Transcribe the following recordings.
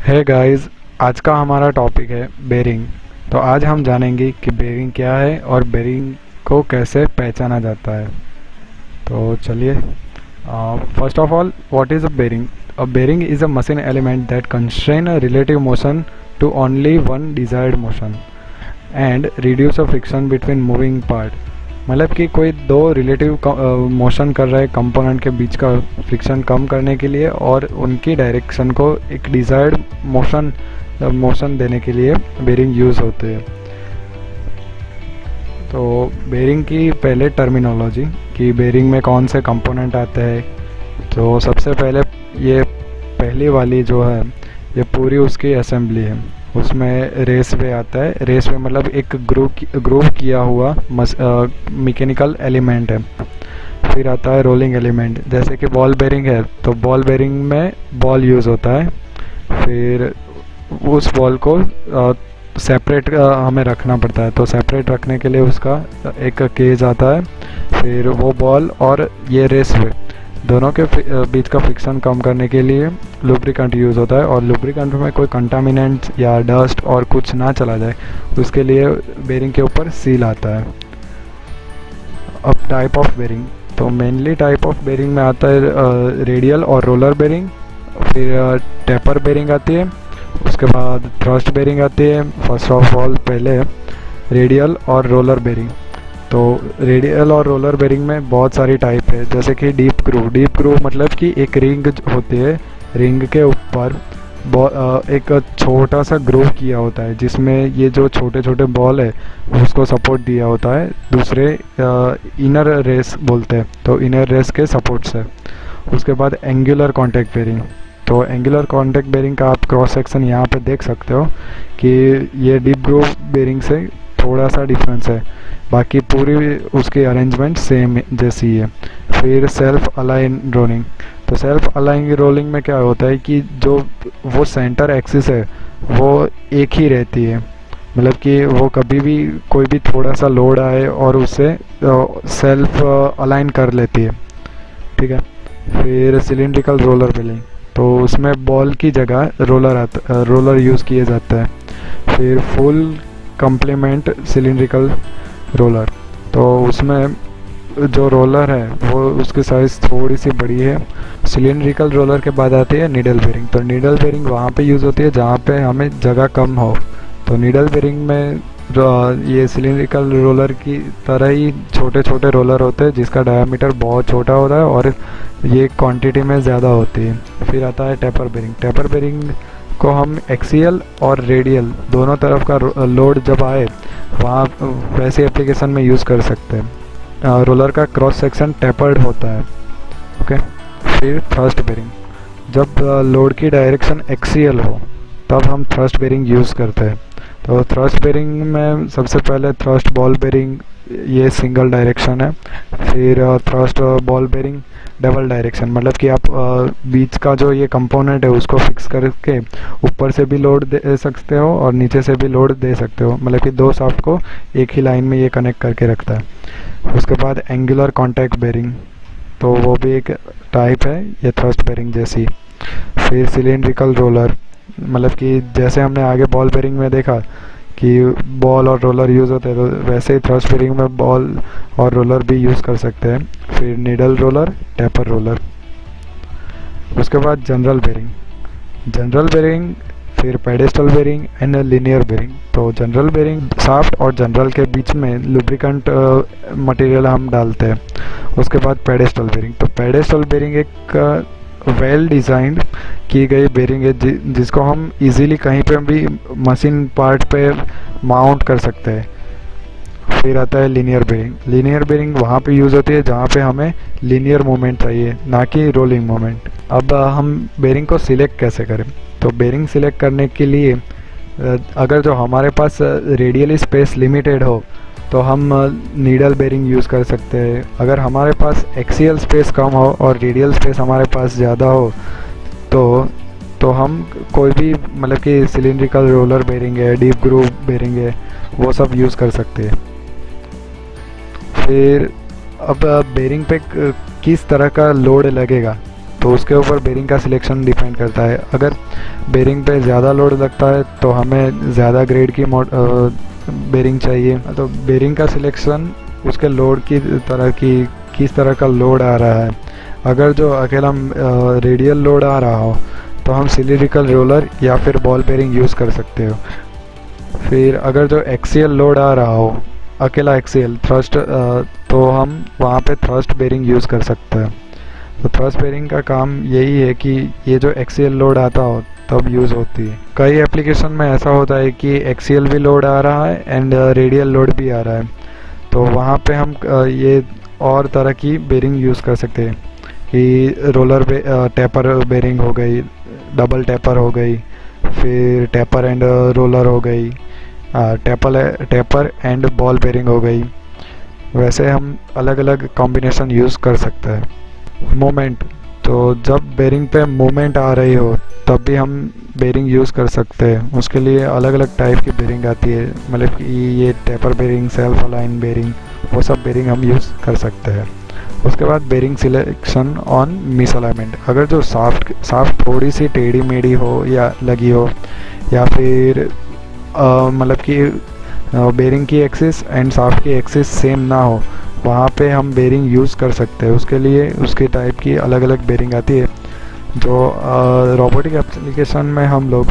है गाइस, आज का हमारा टॉपिक है बेरिंग। तो आज हम जानेंगे कि बेरिंग क्या है और बेरिंग को कैसे पहचाना जाता है। तो चलिए, first of all, what is a bearing? A bearing is a machine element that constrain a relative motion to only one desired motion and reduce a friction between moving part. मतलब कि कोई दो रिलेटिव मोशन कर रहे component के बीच का friction कम करने के लिए और उनकी डायरेक्शन को एक डिज़ायर्ड मोशन देने के लिए बेरिंग यूज़ होते हैं। तो बेरिंग की पहले टर्मिनोलॉजी कि बेरिंग में कौन से कंपोनेंट आते हैं। तो सबसे पहले ये पहली वाली जो है ये पूरी उसकी असेंबली है। उसमें रेसवे आता है। रेसवे मतलब एक ग्रूव किया हुआ मैकेनिकल एलिमेंट है। फिर आता है रोलिंग एलिमेंट, जैसे कि बॉल बेरिंग है तो बॉल बेरिंग में बॉल यूज़ होता है। फिर उस बॉल को सेपरेट हमें रखना पड़ता है, तो सेपरेट रखने के लिए उसका एक केज आता है। फिर वो बॉल और ये रेसवे दोनों के बीच का फ्रिक्शन कम करने के लिए लुब्रिकेंट यूज़ होता है, और लुब्रिकेंट में कोई कंटामिनेंट या डस्ट और कुछ ना चला जाए उसके लिए बेरिंग के ऊपर सील आता है। अब टाइप ऑफ बेरिंग, तो मेनली टाइप ऑफ बेरिंग में आता है रेडियल और रोलर बेरिंग। फिर टेपर बेरिंग आती है, उसके बाद थ्रस्ट बेरिंग आती है। फर्स्ट ऑफ ऑल पहले रेडियल और रोलर बेरिंग। तो रेडियल और रोलर बेरिंग में बहुत सारी टाइप है, जैसे कि डीप ग्रूव मतलब कि एक रिंग होती है, रिंग के ऊपर एक छोटा सा ग्रूव किया होता है जिसमें ये जो छोटे छोटे बॉल है उसको सपोर्ट दिया होता है दूसरे इनर रेस बोलते हैं, तो इनर रेस के सपोर्ट से। उसके बाद एंगुलर कॉन्टैक्ट बेरिंग। तो एंगुलर कॉन्टैक्ट बेरिंग का आप क्रॉस सेक्शन यहाँ पे देख सकते हो कि ये डीप ग्रूव बेरिंग से थोड़ा सा डिफरेंस है, बाकी पूरी उसकी अरेंजमेंट सेम जैसी है। फिर सेल्फ अलाइन रोलिंग। तो सेल्फ अलाइन रोलिंग में क्या होता है कि जो वो सेंटर एक्सिस है वो एक ही रहती है, मतलब कि वो कभी भी कोई भी थोड़ा सा लोड आए और उसे सेल्फ अलाइन कर लेती है, ठीक है। फिर सिलिंड्रिकल रोलर बेरिंग, तो उसमें बॉल की जगह रोलर यूज़ किए जाता है। फिर फुल कंप्लीमेंट सिलिंड्रिकल रोलर, तो उसमें जो रोलर है वो उसकी साइज़ थोड़ी सी बड़ी है। सिलिंड्रिकल रोलर के बाद आती है नीडल बेरिंग। तो नीडल बेरिंग वहाँ पे यूज़ होती है जहाँ पे हमें जगह कम हो। तो नीडल बेरिंग में ये सिलिंड्रिकल रोलर की तरह ही छोटे छोटे रोलर होते हैं जिसका डायमीटर बहुत छोटा होता है और ये क्वांटिटी में ज़्यादा होती है। फिर आता है टेपर बेरिंग। टेपर बेरिंग को हम एक्सियल और रेडियल दोनों तरफ का लोड जब आए वहाँ वैसे एप्लीकेशन में यूज़ कर सकते हैं। रोलर का क्रॉस सेक्शन टेपर्ड होता है, ओके। फिर थ्रस्ट बेरिंग, जब लोड की डायरेक्शन एक्सियल हो तब हम थ्रस्ट बेरिंग यूज़ करते हैं। तो थ्रस्ट बेरिंग में सबसे पहले थ्रस्ट बॉल बेरिंग, ये सिंगल डायरेक्शन है। फिर thrust ball bearing double direction, मतलब कि आप बीच का जो ये कंपोनेंट है उसको फिक्स करके ऊपर से भी लोड दे सकते हो और नीचे से भी लोड दे सकते हो, मतलब कि दो शाफ्ट को एक ही लाइन में ये कनेक्ट करके रखता है। उसके बाद एंगुलर कॉन्टैक्ट बेरिंग, तो वो भी एक टाइप है ये थ्रस्ट बेरिंग जैसी। फिर सिलिंड्रिकल रोलर, मतलब कि जैसे हमने आगे बॉल बेरिंग में देखा कि बॉल और रोलर यूज़ होते हैं, तो वैसे ही थ्रस्ट बेरिंग में बॉल और रोलर भी यूज़ कर सकते हैं। फिर नीडल रोलर, टेपर रोलर। उसके बाद जनरल बेरिंग, फिर pedestal bearing and linear bearing. तो जनरल बेरिंग शाफ्ट और जनरल के बीच में लुब्रिकेंट मटेरियल हम डालते हैं। उसके बाद पेडेस्टल बेरिंग, तो पेडेस्टल बेरिंग एक वेल डिज़ाइंड की गई बेरिंग है जिसको हम इजीली कहीं पे भी मशीन पार्ट पे माउंट कर सकते हैं। फिर आता है लीनियर बेरिंग वहाँ पे यूज़ होती है जहाँ पे हमें लीनियर मूवमेंट चाहिए, ना कि रोलिंग मूवमेंट। अब हम बेरिंग को सिलेक्ट कैसे करें? तो बेरिंग सिलेक्ट करने के लिए अगर जो हमारे पास रेडियली स्पेस लिमिटेड हो तो हम नीडल बेरिंग यूज़ कर सकते हैं। अगर हमारे पास एक्सियल स्पेस कम हो और रेडियल स्पेस हमारे पास ज़्यादा हो तो हम कोई भी, मतलब कि सिलिंड्रिकल रोलर बेरिंग है, डीप ग्रूव बेरिंग है, वो सब यूज़ कर सकते हैं। फिर अब बेरिंग पे किस तरह का लोड लगेगा, तो उसके ऊपर बेरिंग का सिलेक्शन डिपेंड करता है। अगर बेरिंग पे ज़्यादा लोड लगता है तो हमें ज़्यादा ग्रेड की बेरिंग चाहिए। तो बेरिंग का सिलेक्शन उसके लोड की तरह की किस तरह का लोड आ रहा है। अगर जो अकेला रेडियल लोड आ रहा हो तो हम सिलिंड्रिकल रोलर या फिर बॉल बेरिंग यूज़ कर सकते हो। फिर अगर जो एक्सियल लोड आ रहा हो, अकेला एक्सियल थ्रस्ट, तो हम वहाँ पे थ्रस्ट बेरिंग यूज़ कर सकते हैं। तो थ्रस्ट बेरिंग का काम यही है कि ये जो एक्सियल लोड आता हो तब यूज़ होती है। कई एप्लीकेशन में ऐसा होता है कि एक्सियल भी लोड आ रहा है एंड रेडियल लोड भी आ रहा है, तो वहाँ पे हम ये और तरह की बेरिंग यूज़ कर सकते हैं कि टैपर बेरिंग हो गई, डबल टैपर हो गई, फिर टैपर एंड रोलर हो गई, टैपर एंड बॉल बेरिंग हो गई। वैसे हम अलग अलग कॉम्बिनेशन यूज़ कर सकते हैं। मोमेंट, तो जब बेरिंग पे मूवमेंट आ रही हो तब भी हम बेरिंग यूज़ कर सकते हैं। उसके लिए अलग अलग टाइप की बेरिंग आती है, मतलब कि ये taper bearing, self align bearing, वो सब बेरिंग हम यूज़ कर सकते हैं। उसके बाद बेरिंग सिलेक्शन ऑन मिसअलाइनमेंट। अगर जो साफ्ट थोड़ी सी टेढ़ी मेढ़ी हो या लगी हो, या फिर मतलब कि बेरिंग की एक्सिस एंड साफ्ट की एक्सिस सेम ना हो, वहाँ पे हम बेरिंग यूज़ कर सकते हैं। उसके लिए उसके टाइप की अलग अलग बेरिंग आती है। जो रोबोटिक एप्लीकेशन में हम लोग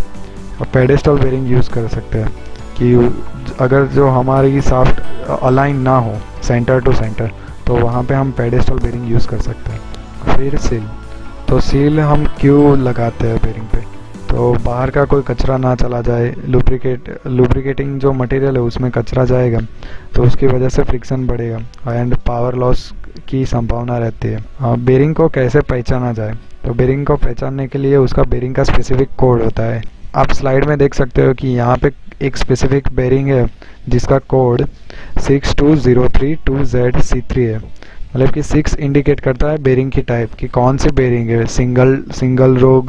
पेडेस्टल बेरिंग यूज़ कर सकते हैं कि अगर जो हमारी साफ्ट अलाइन ना हो सेंटर टू सेंटर, तो वहाँ पे हम पेडेस्टल बेरिंग यूज़ कर सकते हैं। फिर सील, तो सील हम क्यों लगाते हैं बेरिंग पे, तो बाहर का कोई कचरा ना चला जाए। लुब्रिकेटिंग जो मटेरियल है उसमें कचरा जाएगा तो उसकी वजह से फ्रिक्शन बढ़ेगा एंड पावर लॉस की संभावना रहती है। बेरिंग को कैसे पहचाना जाए, तो बेरिंग को पहचानने के लिए उसका बेरिंग का स्पेसिफिक कोड होता है। आप स्लाइड में देख सकते हो कि यहाँ पे एक स्पेसिफिक बेरिंग है जिसका कोड 62032ZC3 है। मतलब कि 6 इंडिकेट करता है बेरिंग की टाइप की कौन सी बेरिंग है, single row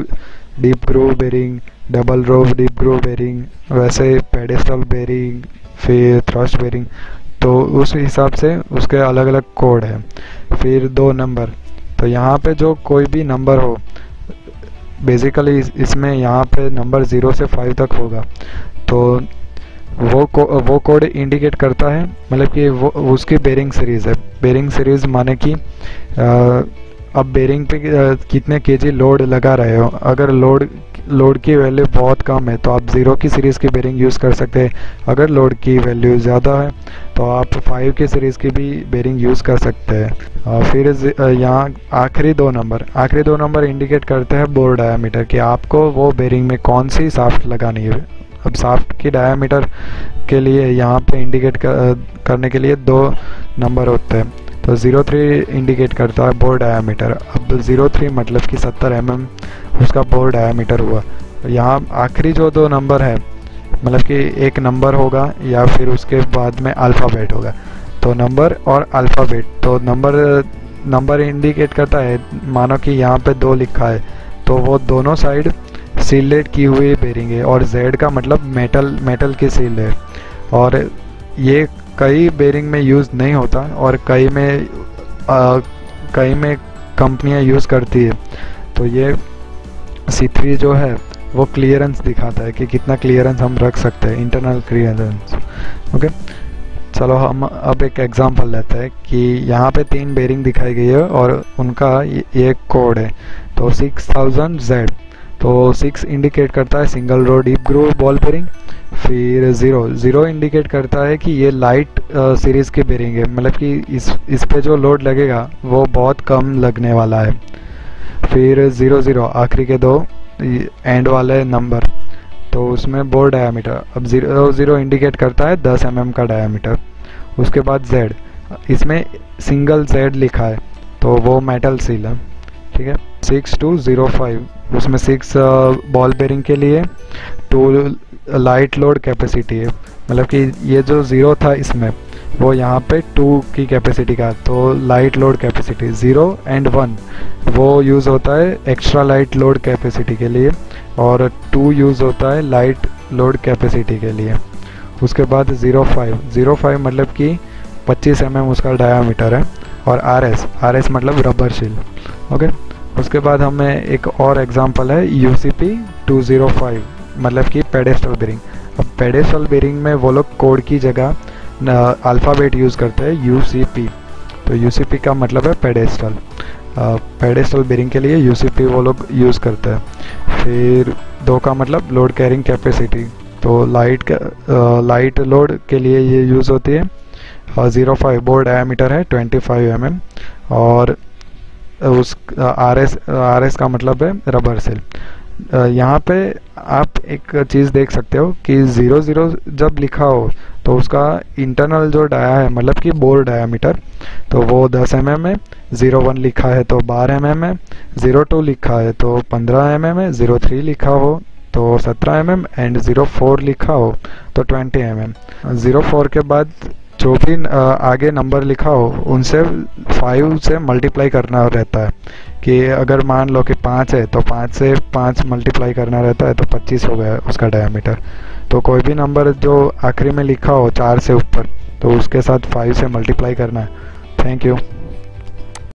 deep groove bearing, double row deep groove bearing, वैसे पेडेस्टल बेरिंग, फिर थ्रस्ट बेरिंग। तो उस हिसाब से उसके अलग अलग कोड है। फिर 2 नंबर, तो यहाँ पे जो कोई भी नंबर हो, बेसिकली इसमें यहाँ पे नंबर 0 से 5 तक होगा, तो वो कोड इंडिकेट करता है, मतलब कि वो उसकी बेरिंग सीरीज़ है। बेरिंग सीरीज़ माने कि अब बेरिंग पे कितने केजी लोड लगा रहे हो। अगर लोड की वैल्यू बहुत कम है तो आप 0 की सीरीज़ की बेरिंग यूज़ कर सकते हैं। अगर लोड की वैल्यू ज़्यादा है तो आप 5 की सीरीज़ की भी बेरिंग यूज़ कर सकते हैं। फिर यहाँ आखिरी दो नंबर इंडिकेट करते हैं बोर डायामीटर, कि आपको वो बेरिंग में कौन सी साफ्ट लगानी है। अब साफ्ट की डायामीटर के लिए यहाँ पे इंडिकेट करने के लिए 2 नंबर होते हैं। तो 03 इंडिकेट करता है बोर डायामीटर। अब 03 मतलब कि 70 mm उसका बोर डायामीटर हुआ। यहाँ आखिरी जो 2 नंबर है, मतलब कि एक नंबर होगा या फिर उसके बाद में अल्फ़ाबेट होगा, तो नंबर और अल्फ़ाबेट। तो नंबर इंडिकेट करता है, मानो कि यहाँ पे 2 लिखा है तो वो दोनों साइड सीलेड की हुई बेरिंग है, और Z का मतलब मेटल की सील है। और ये कई बेरिंग में यूज़ नहीं होता और कई में कंपनियां यूज़ करती है। तो ये C3 जो है वो क्लियरेंस दिखाता है कि कितना क्लियरेंस हम रख सकते हैं, इंटरनल क्लियरेंस। ओके, चलो हम अब एक एग्जांपल लेते हैं कि यहाँ पे 3 बेरिंग दिखाई गई है और उनका ये कोड है। तो 6000Z, तो 6 इंडिकेट करता है single row deep groove ball bearing. फिर 0 इंडिकेट करता है कि ये लाइट सीरीज़ की बेरिंग है, मतलब कि इस पे जो लोड लगेगा वो बहुत कम लगने वाला है। फिर 00 आखिरी के 2 एंड वाले नंबर, तो उसमें बोर डायामीटर। अब 00 इंडिकेट करता है 10 mm का डायामीटर। उसके बाद Z, इसमें सिंगल Z लिखा है तो वो मेटल सील है, ठीक है। 6205, उसमें 6 बॉल बेरिंग के लिए 2 लाइट लोड कैपेसिटी है, मतलब कि ये जो 0 था इसमें वो यहाँ पे 2 की कैपेसिटी का, तो लाइट लोड कैपेसिटी 0 एंड 1 वो यूज़ होता है एक्स्ट्रा लाइट लोड कैपेसिटी के लिए, और 2 यूज़ होता है लाइट लोड कैपेसिटी के लिए। उसके बाद 05 मतलब कि 25 mm उसका डायामीटर है, और RS मतलब रबर शील। ओके, उसके बाद हमें एक और एग्जांपल है UCP 205, मतलब कि पेडेस्टल बेरिंग। अब पेडेस्टल बेरिंग में वो लोग कोड की जगह अल्फ़ाबेट यूज़ करते हैं UCP। तो UCP का मतलब है पेडेस्टल। पेडेस्टल बेरिंग के लिए UCP वो लोग यूज़ करते हैं। फिर 2 का मतलब लोड कैरिंग कैपेसिटी। तो लाइट लोड के लिए ये यूज़ होती है। 05 बोर डायमीटर है 25 mm, और उस RS का मतलब है रबर सेल। यहाँ पे आप एक चीज़ देख सकते हो कि 00 जब लिखा हो तो उसका इंटरनल जो डाया है, मतलब कि बोर डायामीटर, तो वो 10 mm है। 01 लिखा है तो 12 mm है। 02 लिखा है तो 15 mm है। 03 लिखा हो तो 17 mm, एंड 04 लिखा हो तो 20 mm। 04 के बाद जो भी आगे नंबर लिखा हो उनसे 5 से मल्टीप्लाई करना रहता है। कि अगर मान लो कि 5 है तो 5 से 5 मल्टीप्लाई करना रहता है, तो 25 हो गया उसका डायमीटर। तो कोई भी नंबर जो आखिरी में लिखा हो 4 से ऊपर, तो उसके साथ 5 से मल्टीप्लाई करना है। Thank you.